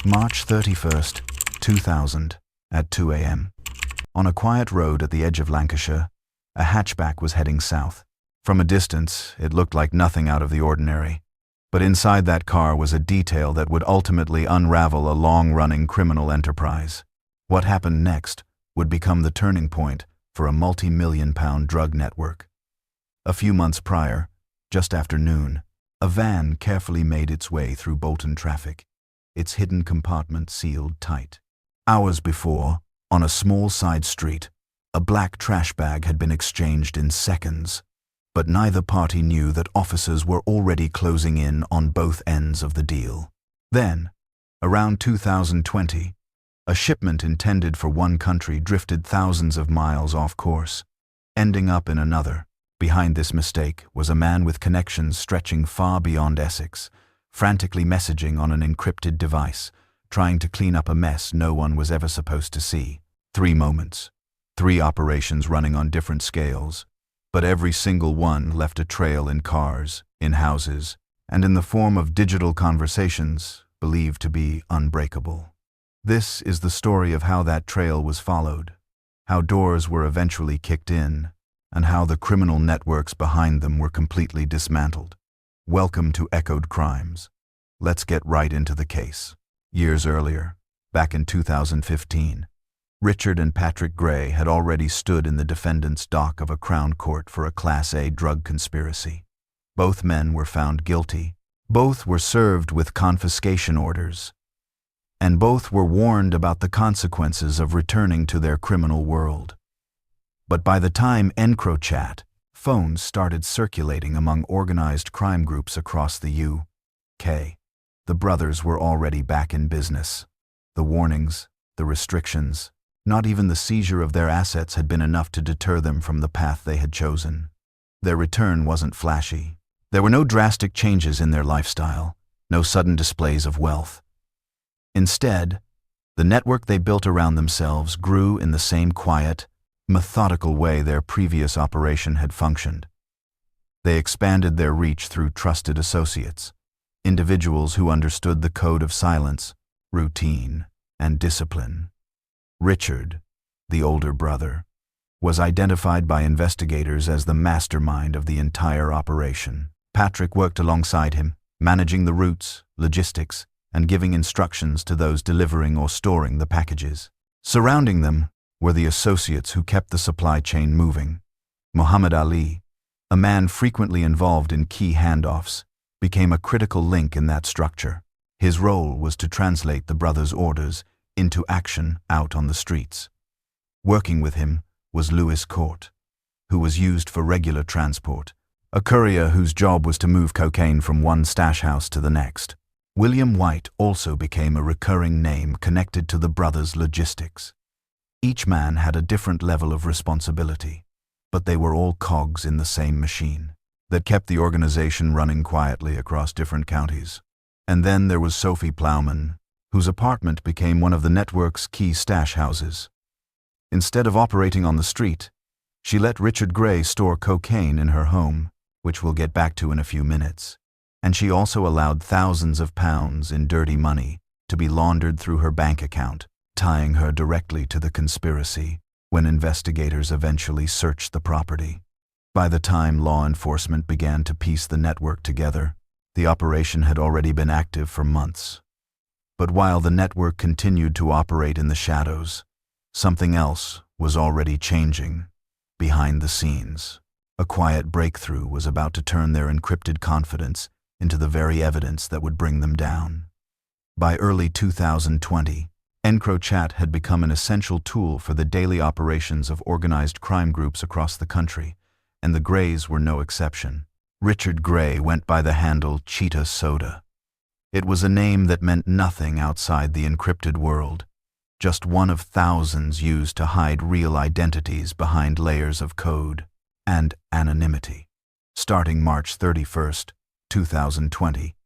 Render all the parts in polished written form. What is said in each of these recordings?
March 31st, 2000, at 2 a.m. On a quiet road at the edge of Lancashire, a hatchback was heading south. From a distance, it looked like nothing out of the ordinary. But inside that car was a detail that would ultimately unravel a long-running criminal enterprise. What happened next would become the turning point for a multi-million-pound drug network. A few months prior, just after noon, a van carefully made its way through Bolton traffic, its hidden compartment sealed tight. Hours before, on a small side street, a black trash bag had been exchanged in seconds, but neither party knew that officers were already closing in on both ends of the deal. Then, around 2020, a shipment intended for one country drifted thousands of miles off course, ending up in another. Behind this mistake was a man with connections stretching far beyond Essex, frantically messaging on an encrypted device, trying to clean up a mess no one was ever supposed to see. 3 moments, 3 operations running on different scales, but every single one left a trail in cars, in houses, and in the form of digital conversations believed to be unbreakable. This is the story of how that trail was followed, how doors were eventually kicked in, and how the criminal networks behind them were completely dismantled. Welcome to Echoed Crimes. Let's get right into the case. Years earlier, back in 2015, Richard and Patrick Gray had already stood in the defendant's dock of a Crown Court for a Class A drug conspiracy. Both men were found guilty, both were served with confiscation orders, and both were warned about the consequences of returning to their criminal world. But by the time EncroChat, phones started circulating among organized crime groups across the UK, the brothers were already back in business. The warnings, the restrictions, not even the seizure of their assets had been enough to deter them from the path they had chosen. Their return wasn't flashy. There were no drastic changes in their lifestyle, no sudden displays of wealth. Instead, the network they built around themselves grew in the same quiet, methodical way their previous operation had functioned. They expanded their reach through trusted associates, individuals who understood the code of silence, routine, and discipline. Richard, the older brother, was identified by investigators as the mastermind of the entire operation. Patrick worked alongside him, managing the routes, logistics, and giving instructions to those delivering or storing the packages. Surrounding them were the associates who kept the supply chain moving. Muhammad Ali, a man frequently involved in key handoffs, became a critical link in that structure. His role was to translate the brothers' orders into action out on the streets. Working with him was Lewis Court, who was used for regular transport, a courier whose job was to move cocaine from one stash house to the next. William White also became a recurring name connected to the brothers' logistics. Each man had a different level of responsibility, but they were all cogs in the same machine that kept the organization running quietly across different counties. And then there was Sophie Plowman, whose apartment became one of the network's key stash houses. Instead of operating on the street, she let Richard Gray store cocaine in her home, which we'll get back to in a few minutes. And she also allowed thousands of pounds in dirty money to be laundered through her bank account, tying her directly to the conspiracy when investigators eventually searched the property. By the time law enforcement began to piece the network together, the operation had already been active for months. But while the network continued to operate in the shadows, something else was already changing behind the scenes. A quiet breakthrough was about to turn their encrypted confidence into the very evidence that would bring them down. By early 2020, EncroChat had become an essential tool for the daily operations of organized crime groups across the country, and the Grays were no exception. Richard Gray went by the handle Cheetah Soda. It was a name that meant nothing outside the encrypted world, just one of thousands used to hide real identities behind layers of code and anonymity. Starting March 31st, 2020,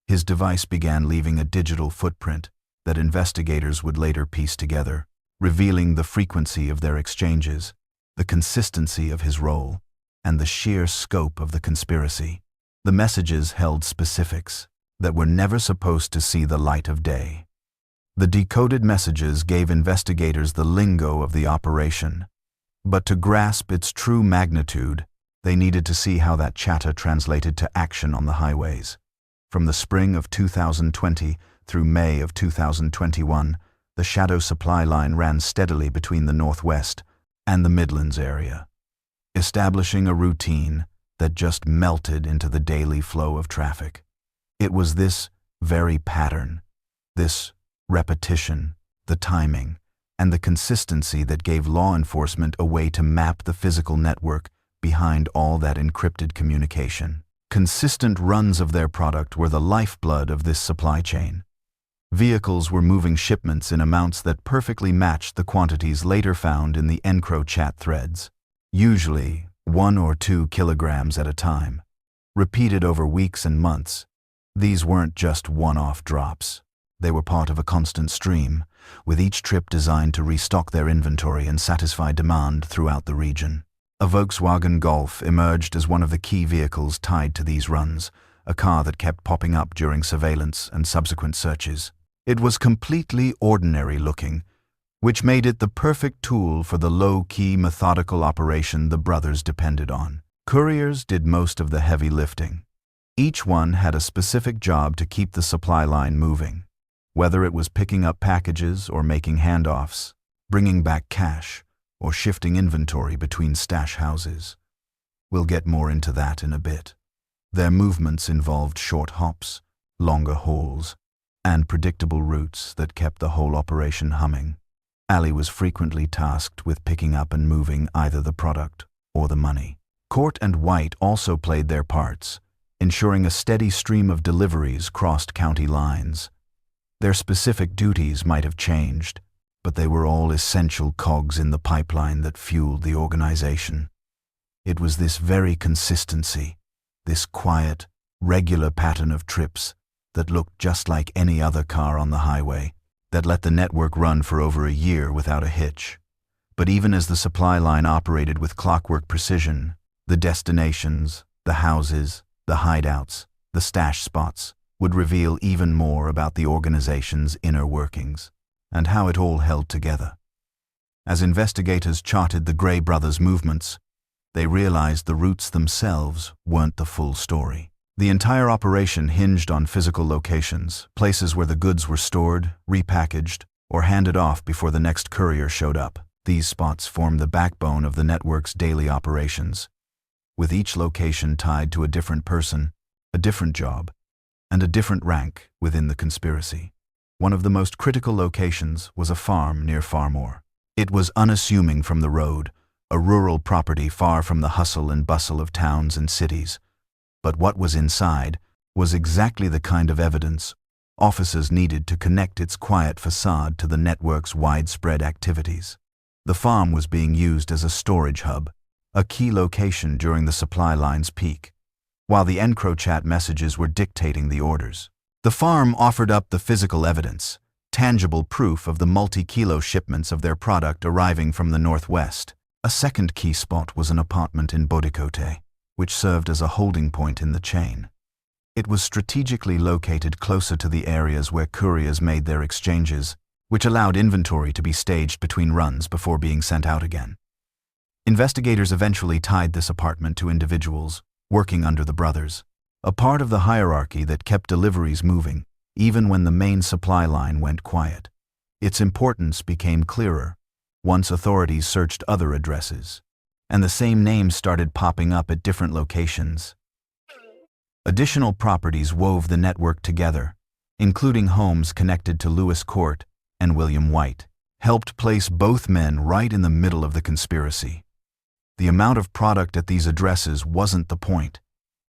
his device began leaving a digital footprint that investigators would later piece together, revealing the frequency of their exchanges, the consistency of his role, and the sheer scope of the conspiracy. The messages held specifics that were never supposed to see the light of day. The decoded messages gave investigators the lingo of the operation, but to grasp its true magnitude, they needed to see how that chatter translated to action on the highways. From the spring of 2020 through May of 2021, the shadow supply line ran steadily between the Northwest and the Midlands area, establishing a routine that just melted into the daily flow of traffic. It was this very pattern, this repetition, the timing, and the consistency that gave law enforcement a way to map the physical network behind all that encrypted communication. Consistent runs of their product were the lifeblood of this supply chain. Vehicles were moving shipments in amounts that perfectly matched the quantities later found in the EncroChat threads, usually 1 or 2 kilograms at a time, repeated over weeks and months. These weren't just one-off drops. They were part of a constant stream, with each trip designed to restock their inventory and satisfy demand throughout the region. A Volkswagen Golf emerged as one of the key vehicles tied to these runs, a car that kept popping up during surveillance and subsequent searches. It was completely ordinary looking, which made it the perfect tool for the low-key, methodical operation the brothers depended on. Couriers did most of the heavy lifting. Each one had a specific job to keep the supply line moving, whether it was picking up packages or making handoffs, bringing back cash, or shifting inventory between stash houses. We'll get more into that in a bit. Their movements involved short hops, longer hauls, and predictable routes that kept the whole operation humming. Ali was frequently tasked with picking up and moving either the product or the money. Court and White also played their parts, ensuring a steady stream of deliveries crossed county lines. Their specific duties might have changed, but they were all essential cogs in the pipeline that fueled the organization. It was this very consistency, this quiet, regular pattern of trips that looked just like any other car on the highway, that let the network run for over a year without a hitch. But even as the supply line operated with clockwork precision, the destinations, the houses, the hideouts, the stash spots would reveal even more about the organization's inner workings and how it all held together. As investigators charted the Gray brothers' movements, they realized the routes themselves weren't the full story. The entire operation hinged on physical locations, places where the goods were stored, repackaged, or handed off before the next courier showed up. These spots formed the backbone of the network's daily operations, with each location tied to a different person, a different job, and a different rank within the conspiracy. One of the most critical locations was a farm near Farmore. It was unassuming from the road, a rural property far from the hustle and bustle of towns and cities. But what was inside was exactly the kind of evidence officers needed to connect its quiet facade to the network's widespread activities. The farm was being used as a storage hub, a key location during the supply line's peak, while the EncroChat messages were dictating the orders. The farm offered up the physical evidence, tangible proof of the multi-kilo shipments of their product arriving from the Northwest. A second key spot was an apartment in Botched, which served as a holding point in the chain. It was strategically located closer to the areas where couriers made their exchanges, which allowed inventory to be staged between runs before being sent out again. Investigators eventually tied this apartment to individuals working under the brothers, a part of the hierarchy that kept deliveries moving, even when the main supply line went quiet. Its importance became clearer once authorities searched other addresses, and the same names started popping up at different locations. Additional properties wove the network together, including homes connected to Lewis Court and William White, helped place both men right in the middle of the conspiracy. The amount of product at these addresses wasn't the point.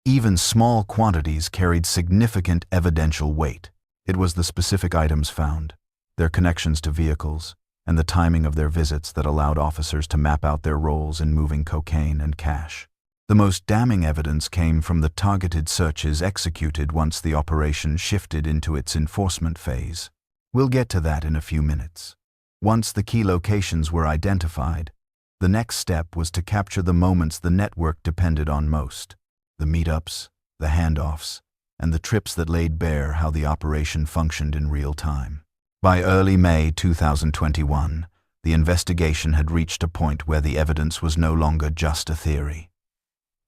Even small quantities carried significant evidential weight. It was the specific items found, their connections to vehicles, and the timing of their visits that allowed officers to map out their roles in moving cocaine and cash. The most damning evidence came from the targeted searches executed once the operation shifted into its enforcement phase. We'll get to that in a few minutes. Once the key locations were identified, the next step was to capture the moments the network depended on most: the meetups, the handoffs, and the trips that laid bare how the operation functioned in real time. By early May 2021, the investigation had reached a point where the evidence was no longer just a theory.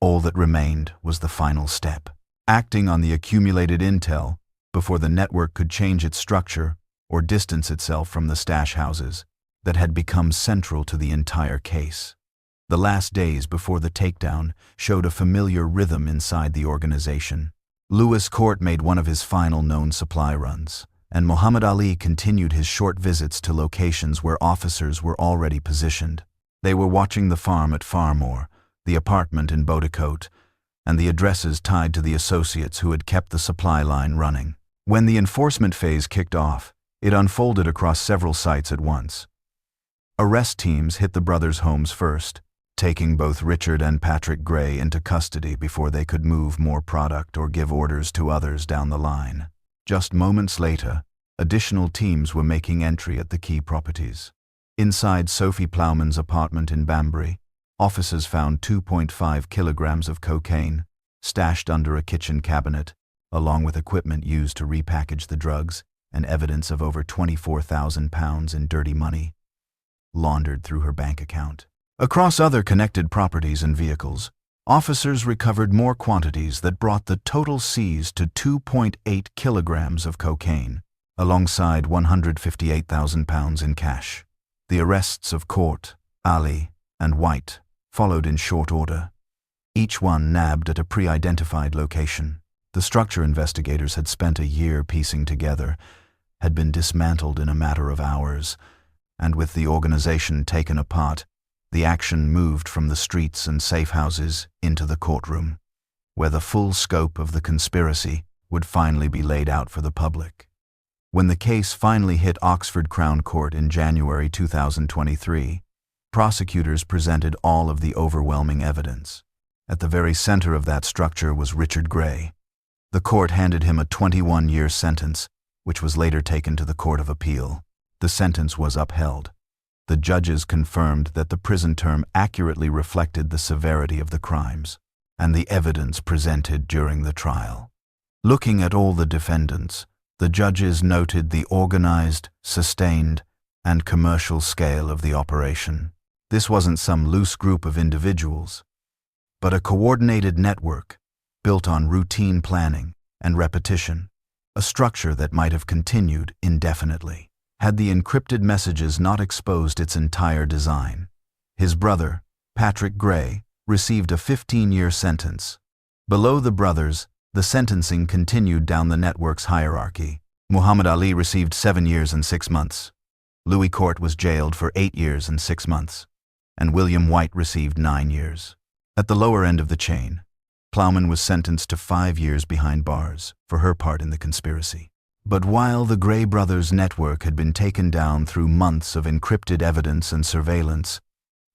All that remained was the final step, acting on the accumulated intel before the network could change its structure or distance itself from the stash houses that had become central to the entire case. The last days before the takedown showed a familiar rhythm inside the organization. Louis Court made one of his final known supply runs, and Muhammad Ali continued his short visits to locations where officers were already positioned. They were watching the farm at Farmore, the apartment in Botched, and the addresses tied to the associates who had kept the supply line running. When the enforcement phase kicked off, it unfolded across several sites at once. Arrest teams hit the brothers' homes first, taking both Richard and Patrick Gray into custody before they could move more product or give orders to others down the line. Just moments later, additional teams were making entry at the key properties. Inside Sophie Plowman's apartment in Banbury, officers found 2.5 kilograms of cocaine stashed under a kitchen cabinet, along with equipment used to repackage the drugs and evidence of over £24,000 in dirty money laundered through her bank account. Across other connected properties and vehicles, officers recovered more quantities that brought the total seized to 2.8 kilograms of cocaine, alongside £158,000 in cash. The arrests of Court, Ali, and White followed in short order, each one nabbed at a pre-identified location. The structure investigators had spent a year piecing together had been dismantled in a matter of hours, and with the organization taken apart, the action moved from the streets and safe houses into the courtroom, where the full scope of the conspiracy would finally be laid out for the public. When the case finally hit Oxford Crown Court in January 2023, prosecutors presented all of the overwhelming evidence. At the very center of that structure was Richard Gray. The court handed him a 21-year sentence, which was later taken to the Court of Appeal. The sentence was upheld. The judges confirmed that the prison term accurately reflected the severity of the crimes and the evidence presented during the trial. Looking at all the defendants, the judges noted the organized, sustained, and commercial scale of the operation. This wasn't some loose group of individuals, but a coordinated network built on routine planning and repetition, a structure that might have continued indefinitely had the encrypted messages not exposed its entire design. His brother, Patrick Gray, received a 15-year sentence. Below the brothers, the sentencing continued down the network's hierarchy. Muhammad Ali received 7 years and 6 months. Louis Court was jailed for 8 years and 6 months, and William White received 9 years. At the lower end of the chain, Plowman was sentenced to 5 years behind bars for her part in the conspiracy. But while the Gray brothers' network had been taken down through months of encrypted evidence and surveillance,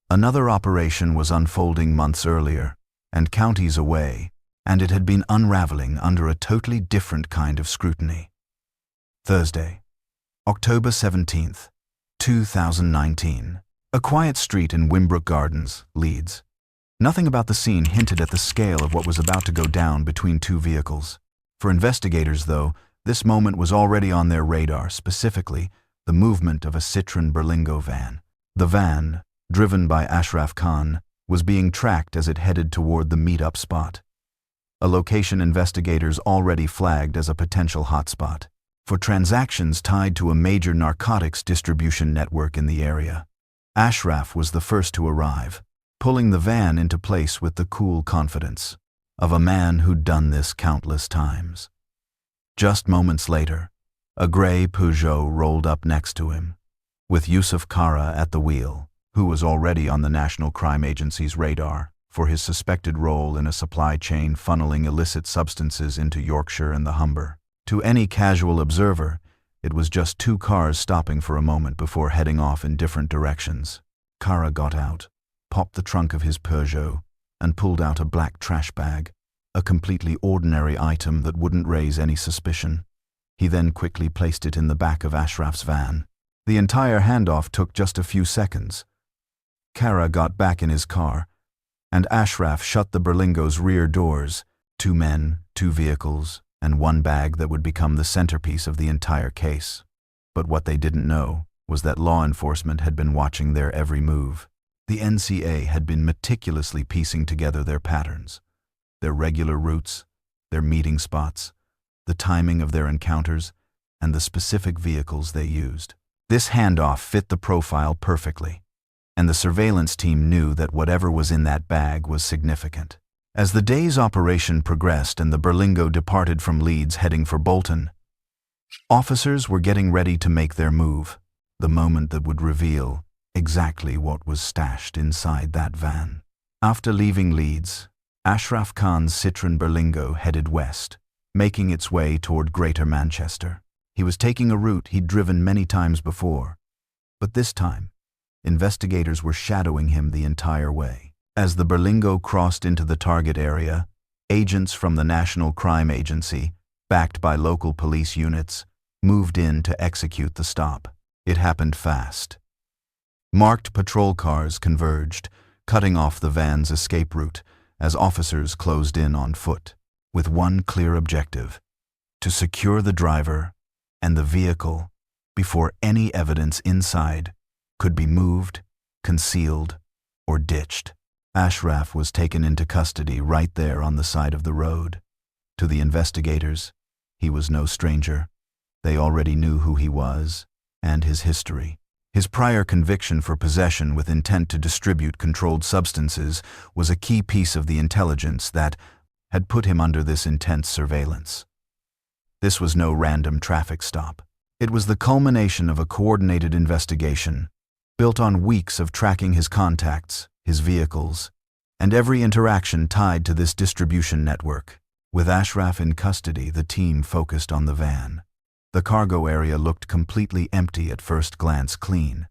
another operation was unfolding months earlier and counties away, and it had been unraveling under a totally different kind of scrutiny. Thursday, October 17th, 2019. A quiet street in Whinbrook Gardens, Leeds. Nothing about the scene hinted at the scale of what was about to go down between two vehicles. For investigators, though, this moment was already on their radar, specifically the movement of a Citroën Berlingo van. The van, driven by Ashraf Khan, was being tracked as it headed toward the meet-up spot, a location investigators already flagged as a potential hotspot for transactions tied to a major narcotics distribution network in the area. Ashraf was the first to arrive, pulling the van into place with the cool confidence of a man who'd done this countless times. Just moments later, a gray Peugeot rolled up next to him, with Yusuf Kara at the wheel, who was already on the National Crime Agency's radar for his suspected role in a supply chain funneling illicit substances into Yorkshire and the Humber. To any casual observer, it was just two cars stopping for a moment before heading off in different directions. Kara got out, popped the trunk of his Peugeot, and pulled out a black trash bag, a completely ordinary item that wouldn't raise any suspicion. He then quickly placed it in the back of Ashraf's van. The entire handoff took just a few seconds. Kara got back in his car, and Ashraf shut the Berlingo's rear doors. 2 men, 2 vehicles, and 1 bag that would become the centerpiece of the entire case. But what they didn't know was that law enforcement had been watching their every move. The NCA had been meticulously piecing together their patterns, their regular routes, their meeting spots, the timing of their encounters, and the specific vehicles they used. This handoff fit the profile perfectly, and the surveillance team knew that whatever was in that bag was significant. As the day's operation progressed and the Berlingo departed from Leeds heading for Bolton, officers were getting ready to make their move, the moment that would reveal exactly what was stashed inside that van. After leaving Leeds, Ashraf Khan's Citroën Berlingo headed west, making its way toward Greater Manchester. He was taking a route he'd driven many times before, but this time, investigators were shadowing him the entire way. As the Berlingo crossed into the target area, agents from the National Crime Agency, backed by local police units, moved in to execute the stop. It happened fast. Marked patrol cars converged, cutting off the van's escape route as officers closed in on foot, with one clear objective: to secure the driver and the vehicle before any evidence inside could be moved, concealed, or ditched. Ashraf was taken into custody right there on the side of the road. To the investigators, he was no stranger. They already knew who he was and his history. His prior conviction for possession with intent to distribute controlled substances was a key piece of the intelligence that had put him under this intense surveillance. This was no random traffic stop. It was the culmination of a coordinated investigation, built on weeks of tracking his contacts, his vehicles, and every interaction tied to this distribution network. With Ashraf in custody, the team focused on the van. The cargo area looked completely empty at first glance, clean,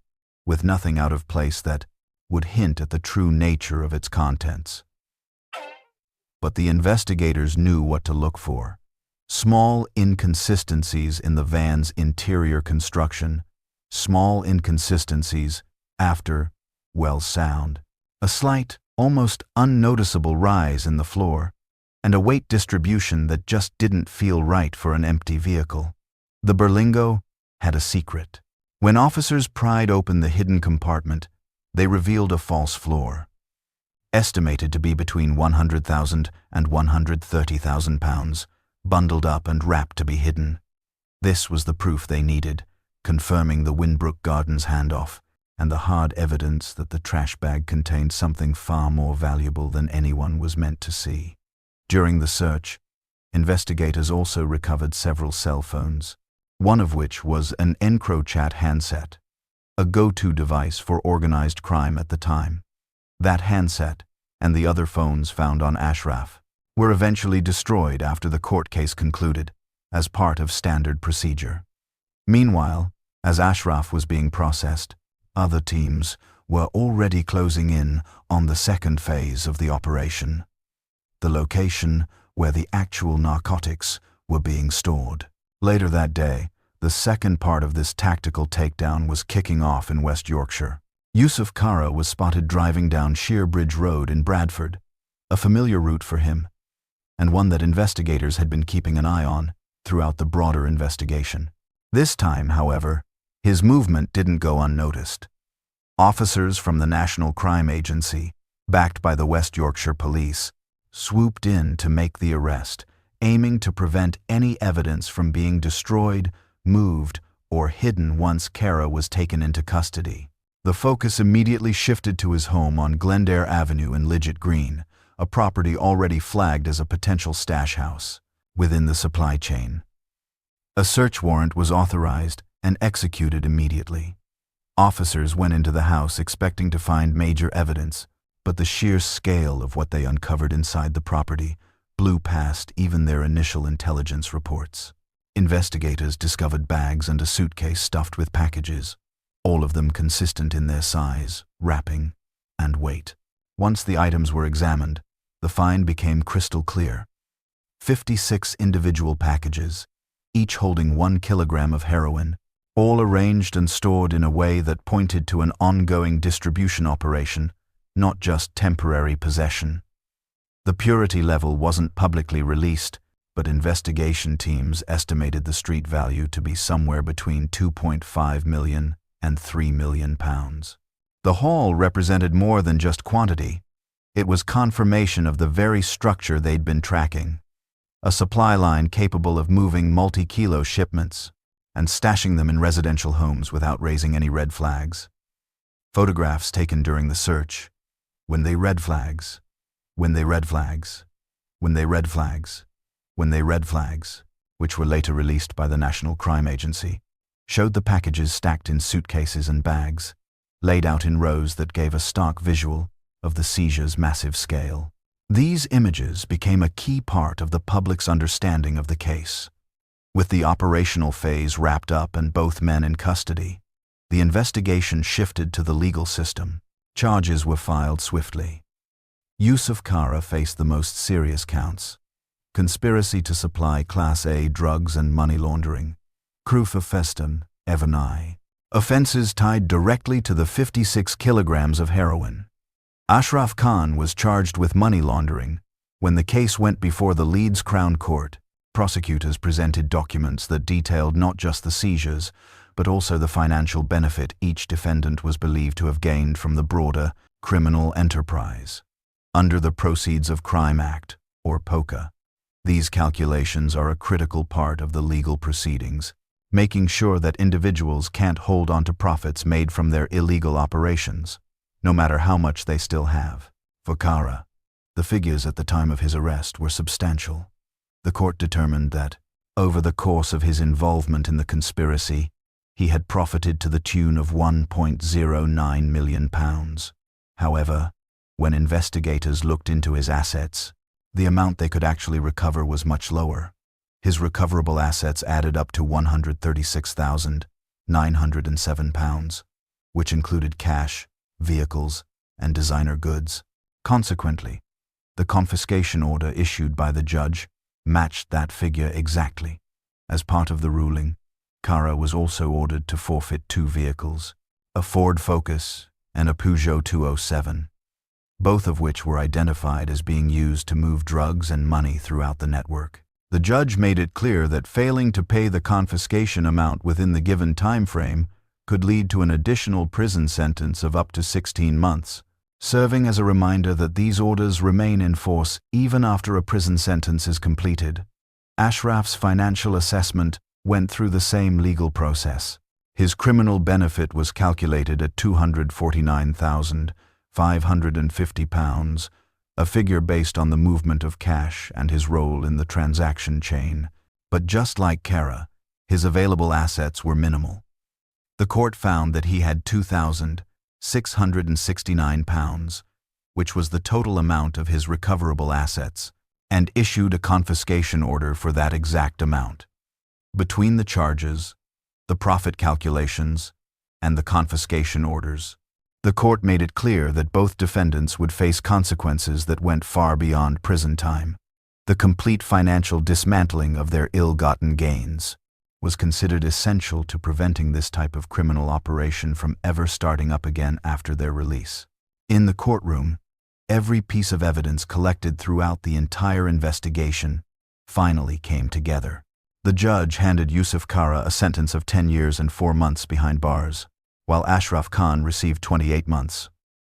with nothing out of place that would hint at the true nature of its contents. But the investigators knew what to look for. Small inconsistencies in the van's interior construction, small inconsistencies after, sound. A slight, almost unnoticeable rise in the floor, and a weight distribution that just didn't feel right for an empty vehicle. The Berlingo had a secret. When officers pried open the hidden compartment, they revealed a false floor, estimated to be between 100,000 and 130,000 pounds, bundled up and wrapped to be hidden. This was the proof they needed, confirming the Whinbrook Gardens handoff, and the hard evidence that the trash bag contained something far more valuable than anyone was meant to see. During the search, investigators also recovered several cell phones, one of which was an EncroChat handset, a go-to device for organized crime at the time. That handset, and the other phones found on Ashraf, were eventually destroyed after the court case concluded, as part of standard procedure. Meanwhile, as Ashraf was being processed, other teams were already closing in on the second phase of the operation, the location where the actual narcotics were being stored. Later that day, the second part of this tactical takedown was kicking off in West Yorkshire. Yusuf Kara was spotted driving down Shearbridge Road in Bradford, a familiar route for him, and one that investigators had been keeping an eye on throughout the broader investigation. This time, however, his movement didn't go unnoticed. Officers from the National Crime Agency, backed by the West Yorkshire Police, swooped in to make the arrest, aiming to prevent any evidence from being destroyed, moved, or hidden once Kara was taken into custody. The focus immediately shifted to his home on Glendare Avenue in Lidget Green, a property already flagged as a potential stash house within the supply chain. A search warrant was authorized and executed immediately. Officers went into the house expecting to find major evidence, but the sheer scale of what they uncovered inside the property blew past even their initial intelligence reports. Investigators discovered bags and a suitcase stuffed with packages, all of them consistent in their size, wrapping, and weight. Once the items were examined, the find became crystal clear. 56 individual packages, each holding 1 kilogram of heroin, all arranged and stored in a way that pointed to an ongoing distribution operation, not just temporary possession. The purity level wasn't publicly released, but investigation teams estimated the street value to be somewhere between 2.5 million and 3 million pounds. The haul represented more than just quantity. It was confirmation of the very structure they'd been tracking. A supply line capable of moving multi-kilo shipments and stashing them in residential homes without raising any red flags. Photographs taken during the search. When they red flags. When they red flags. When they red flags. When they red flags, which were later released by the National Crime Agency, showed the packages stacked in suitcases and bags, laid out in rows that gave a stark visual of the seizure's massive scale. These images became a key part of the public's understanding of the case. With the operational phase wrapped up and both men in custody, the investigation shifted to the legal system. Charges were filed swiftly. Yusuf Kara faced the most serious counts: conspiracy to supply Class A drugs and money laundering, proof of festum, Evani, offenses tied directly to the 56 kilograms of heroin. Ashraf Khan was charged with money laundering. When the case went before the Leeds Crown Court, prosecutors presented documents that detailed not just the seizures, but also the financial benefit each defendant was believed to have gained from the broader criminal enterprise. Under the Proceeds of Crime Act, or POCA, these calculations are a critical part of the legal proceedings, making sure that individuals can't hold on to profits made from their illegal operations, no matter how much they still have. For Kara, the figures at the time of his arrest were substantial. The court determined that, over the course of his involvement in the conspiracy, he had profited to the tune of £1.09 million. However, when investigators looked into his assets, the amount they could actually recover was much lower. His recoverable assets added up to £136,907, which included cash, vehicles, and designer goods. Consequently, the confiscation order issued by the judge matched that figure exactly. As part of the ruling, Kara was also ordered to forfeit 2 vehicles, a Ford Focus and a Peugeot 207, both of which were identified as being used to move drugs and money throughout the network. The judge made it clear that failing to pay the confiscation amount within the given time frame could lead to an additional prison sentence of up to 16 months, serving as a reminder that these orders remain in force even after a prison sentence is completed. Ashraf's financial assessment went through the same legal process. His criminal benefit was calculated at £249,550, a figure based on the movement of cash and his role in the transaction chain. But just like Kara, his available assets were minimal. The court found that he had £2,669, which was the total amount of his recoverable assets, and issued a confiscation order for that exact amount. Between the charges, the profit calculations, and the confiscation orders, the court made it clear that both defendants would face consequences that went far beyond prison time. The complete financial dismantling of their ill-gotten gains was considered essential to preventing this type of criminal operation from ever starting up again after their release. In the courtroom, every piece of evidence collected throughout the entire investigation finally came together. The judge handed Yusuf Kara a sentence of 10 years and 4 months behind bars, while Ashraf Khan received 28 months,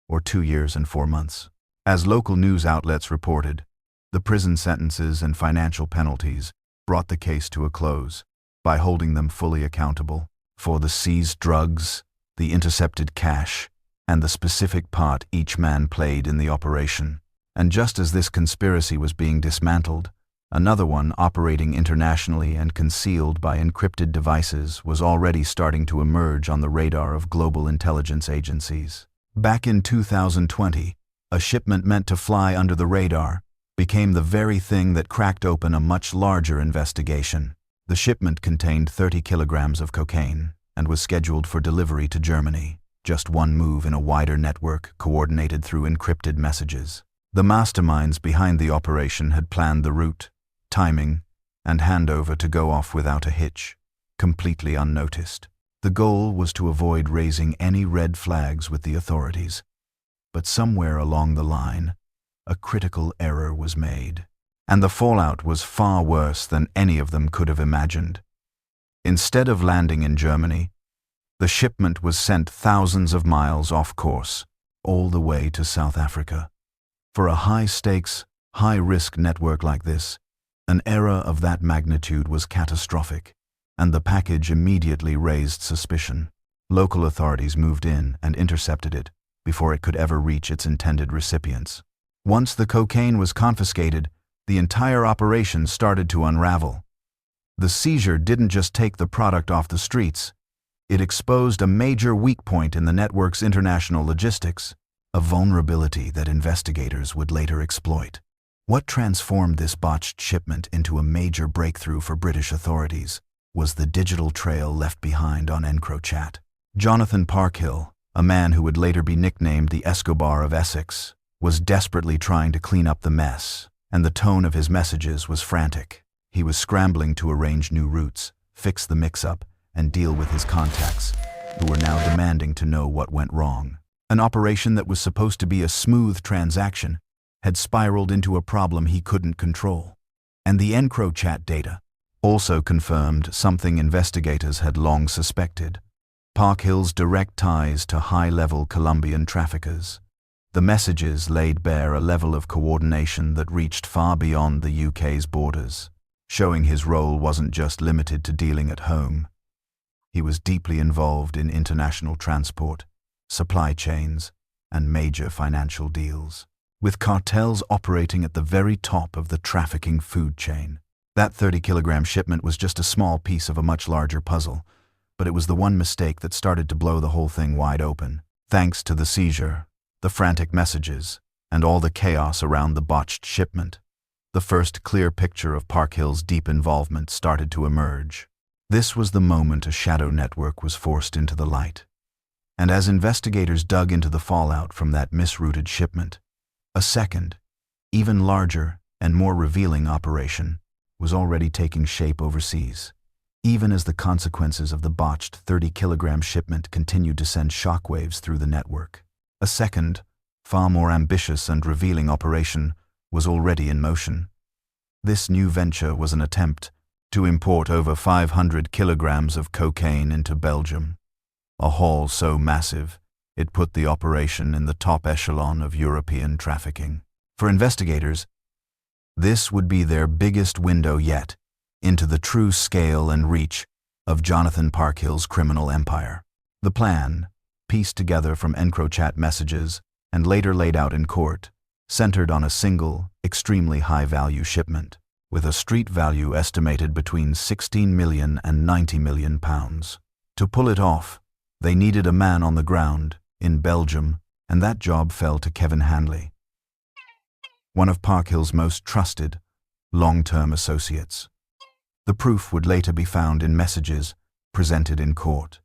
or 2 years and 4 months. As local news outlets reported, the prison sentences and financial penalties brought the case to a close by holding them fully accountable for the seized drugs, the intercepted cash, and the specific part each man played in the operation. And just as this conspiracy was being dismantled, another one operating internationally and concealed by encrypted devices was already starting to emerge on the radar of global intelligence agencies. Back in 2020, a shipment meant to fly under the radar became the very thing that cracked open a much larger investigation. The shipment contained 30 kilograms of cocaine and was scheduled for delivery to Germany, just one move in a wider network coordinated through encrypted messages. The masterminds behind the operation had planned the route, timing, and handover to go off without a hitch, completely unnoticed. The goal was to avoid raising any red flags with the authorities. But somewhere along the line, a critical error was made. And the fallout was far worse than any of them could have imagined. Instead of landing in Germany, the shipment was sent thousands of miles off course, all the way to South Africa. For a high-stakes, high-risk network like this, an error of that magnitude was catastrophic, and the package immediately raised suspicion. Local authorities moved in and intercepted it before it could ever reach its intended recipients. Once the cocaine was confiscated, the entire operation started to unravel. The seizure didn't just take the product off the streets, it exposed a major weak point in the network's international logistics, a vulnerability that investigators would later exploit. What transformed this botched shipment into a major breakthrough for British authorities was the digital trail left behind on EncroChat. Jonathan Parkhill, a man who would later be nicknamed the Escobar of Essex, was desperately trying to clean up the mess, and the tone of his messages was frantic. He was scrambling to arrange new routes, fix the mix-up, and deal with his contacts, who were now demanding to know what went wrong. An operation that was supposed to be a smooth transaction had spiraled into a problem he couldn't control. And the EncroChat data also confirmed something investigators had long suspected: Parkhill's direct ties to high-level Colombian traffickers. The messages laid bare a level of coordination that reached far beyond the UK's borders, showing his role wasn't just limited to dealing at home. He was deeply involved in international transport, supply chains, and major financial deals, with cartels operating at the very top of the trafficking food chain. That 30-kilogram shipment was just a small piece of a much larger puzzle, but it was the one mistake that started to blow the whole thing wide open. Thanks to the seizure, the frantic messages, and all the chaos around the botched shipment, the first clear picture of Parkhill's deep involvement started to emerge. This was the moment a shadow network was forced into the light. And as investigators dug into the fallout from that misrouted shipment, a second, even larger and more revealing operation was already taking shape overseas. Even as the consequences of the botched 30-kilogram shipment continued to send shockwaves through the network, a second, far more ambitious and revealing operation was already in motion. This new venture was an attempt to import over 500 kilograms of cocaine into Belgium, a haul so massive it put the operation in the top echelon of European trafficking. For investigators, this would be their biggest window yet into the true scale and reach of Jonathan Parkhill's criminal empire. The plan, pieced together from EncroChat messages and later laid out in court, centered on a single, extremely high-value shipment, with a street value estimated between 16 million and 90 million pounds. To pull it off, they needed a man on the ground, in Belgium, and that job fell to Kevin Hanley, one of Parkhill's most trusted, long-term associates. The proof would later be found in messages presented in court.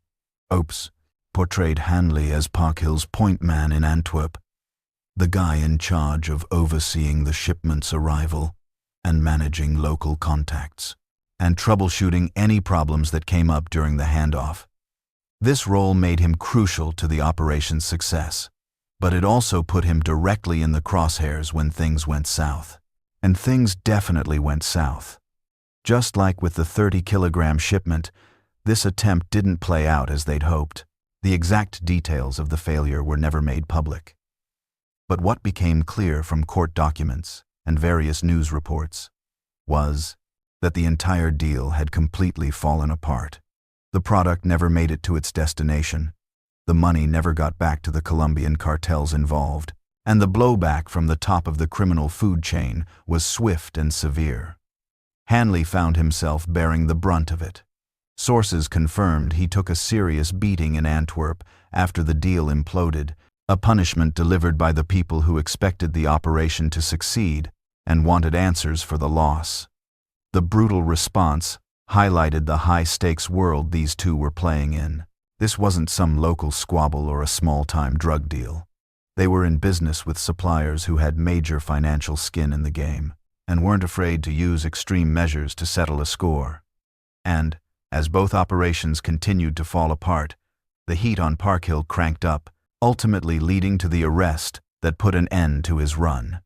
Opes portrayed Hanley as Parkhill's point man in Antwerp, the guy in charge of overseeing the shipment's arrival and managing local contacts, and troubleshooting any problems that came up during the handoff. This role made him crucial to the operation's success, but it also put him directly in the crosshairs when things went south. And things definitely went south. Just like with the 30-kilogram shipment, this attempt didn't play out as they'd hoped. The exact details of the failure were never made public. But what became clear from court documents and various news reports was that the entire deal had completely fallen apart. The product never made it to its destination, the money never got back to the Colombian cartels involved, and the blowback from the top of the criminal food chain was swift and severe. Hanley found himself bearing the brunt of it. Sources confirmed he took a serious beating in Antwerp after the deal imploded, a punishment delivered by the people who expected the operation to succeed and wanted answers for the loss. The brutal response highlighted the high-stakes world these two were playing in. This wasn't some local squabble or a small-time drug deal. They were in business with suppliers who had major financial skin in the game and weren't afraid to use extreme measures to settle a score. And, as both operations continued to fall apart, the heat on Parkhill cranked up, ultimately leading to the arrest that put an end to his run.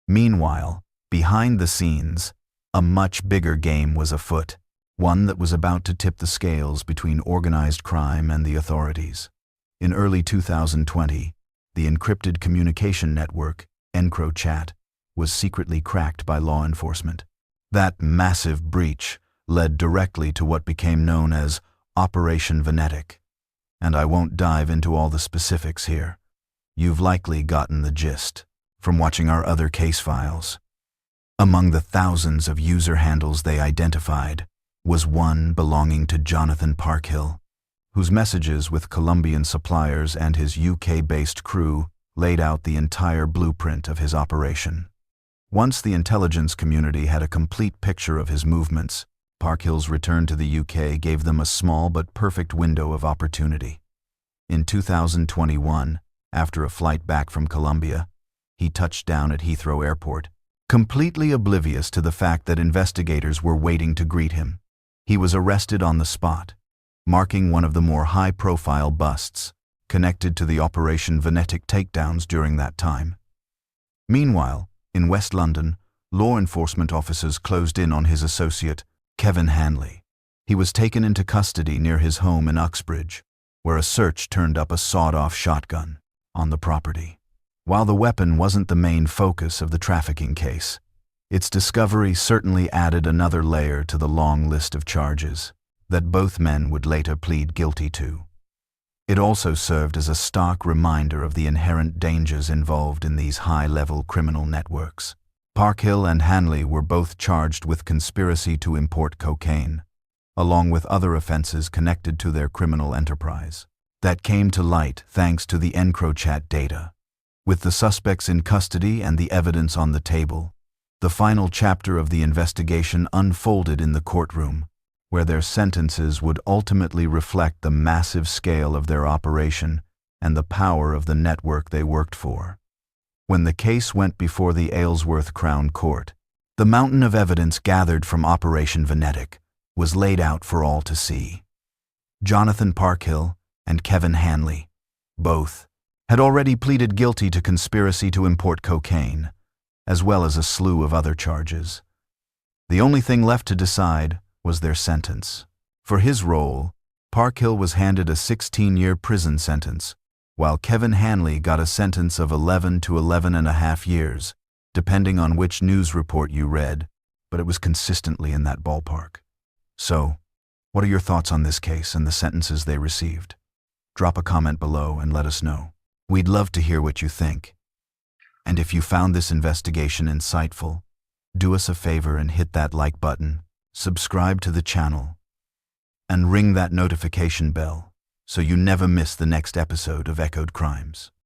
Meanwhile, behind the scenes, a much bigger game was afoot, one that was about to tip the scales between organized crime and the authorities. In early 2020, the encrypted communication network, EncroChat, was secretly cracked by law enforcement. That massive breach led directly to what became known as Operation Venetic. And I won't dive into all the specifics here. You've likely gotten the gist from watching our other case files. Among the thousands of user handles they identified was one belonging to Jonathan Parkhill, whose messages with Colombian suppliers and his UK-based crew laid out the entire blueprint of his operation. Once the intelligence community had a complete picture of his movements, Parkhill's return to the UK gave them a small but perfect window of opportunity. In 2021, after a flight back from Colombia, he touched down at Heathrow Airport, completely oblivious to the fact that investigators were waiting to greet him. He was arrested on the spot, marking one of the more high-profile busts connected to the Operation Venetic takedowns during that time. Meanwhile, in West London, law enforcement officers closed in on his associate, Kevin Hanley. He was taken into custody near his home in Uxbridge, where a search turned up a sawed-off shotgun on the property. While the weapon wasn't the main focus of the trafficking case, its discovery certainly added another layer to the long list of charges that both men would later plead guilty to. It also served as a stark reminder of the inherent dangers involved in these high-level criminal networks. Parkhill and Hanley were both charged with conspiracy to import cocaine, along with other offenses connected to their criminal enterprise. That came to light thanks to the EncroChat data. With the suspects in custody and the evidence on the table, the final chapter of the investigation unfolded in the courtroom, where their sentences would ultimately reflect the massive scale of their operation and the power of the network they worked for. When the case went before the Aylesworth Crown Court, the mountain of evidence gathered from Operation Venetic was laid out for all to see. Jonathan Parkhill and Kevin Hanley, both, had already pleaded guilty to conspiracy to import cocaine, as well as a slew of other charges. The only thing left to decide was their sentence. For his role, Parkhill was handed a 16-year prison sentence, while Kevin Hanley got a sentence of 11 to 11.5 years, depending on which news report you read, but it was consistently in that ballpark. So, what are your thoughts on this case and the sentences they received? Drop a comment below and let us know. We'd love to hear what you think. And if you found this investigation insightful, do us a favor and hit that like button, subscribe to the channel, and ring that notification bell so you never miss the next episode of Echoed Crimes.